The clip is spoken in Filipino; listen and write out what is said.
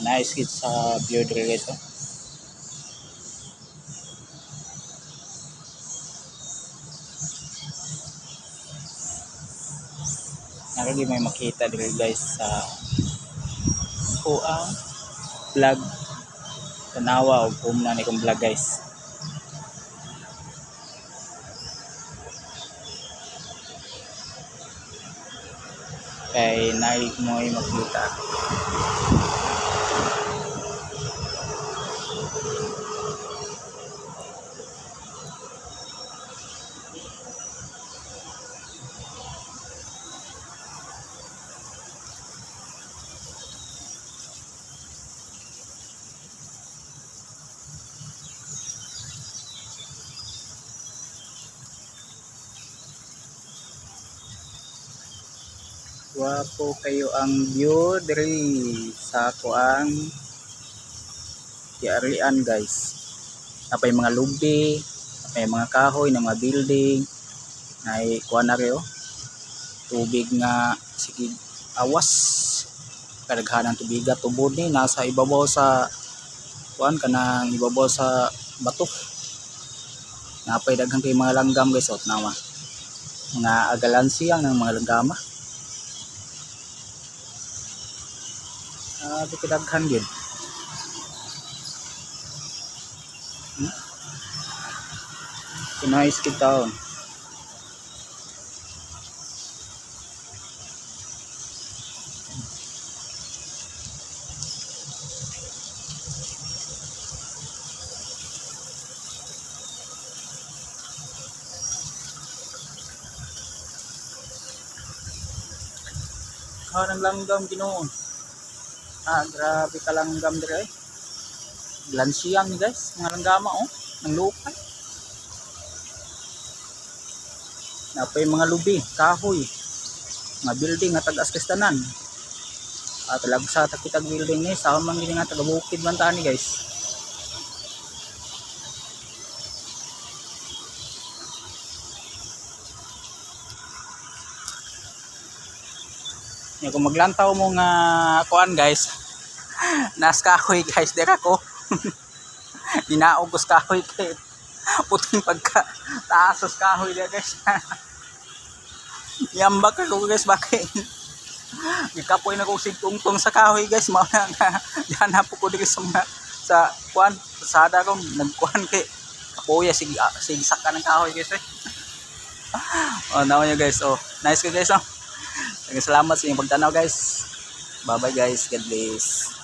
Nice kit sa view diri guys. Oh. Nakagi may makita diri guys sa kuang vlog. Tanawa og kumna ni kong vlog guys. Kay naig mo ay makita. Wapo kayo ang view diri sa kuang Kiarian guys. Napay mga lubi, napay mga kahoy na mga building, nay kuan na rin tubig nga sige awas. Kadaghanan tubig tubod ni nasa ibabaw sa kuan kanang ibabaw sa bato. Napay daghang kay mga langgam guys ot nawa. Mga agalansiyang ng mga langgama. Di kadaghan gyud. Nice kid taon. Kanang langgam Ginoo. Grabe ka langgam dire. Glansiyang ni guys, mga langgama oh, ng lupay. Napay mga lubi, kahoy, mga building nga tagas kastanan. Talag sa takitag building ni, sa man gini nga taga bukid man tani guys. Kung maglantaw mo nga kuan guys, nas kahoy guys, dira ko. Dinaog ko sa kahoy kay puting pagka taasos kahoy dia guys. Yambak ako guys bakit. Gikapoy na ko sig tungtong sa kahoy guys, mao na nga dihanap ko diri sa sa kuan, sada ko nagkuan kay kapoya sig saka ng kahoy guys. Oh, naman nyo guys. Oh, nice ka guys. Oh. Salamat sa inyong pagtanaw guys. Bye bye guys. God bless.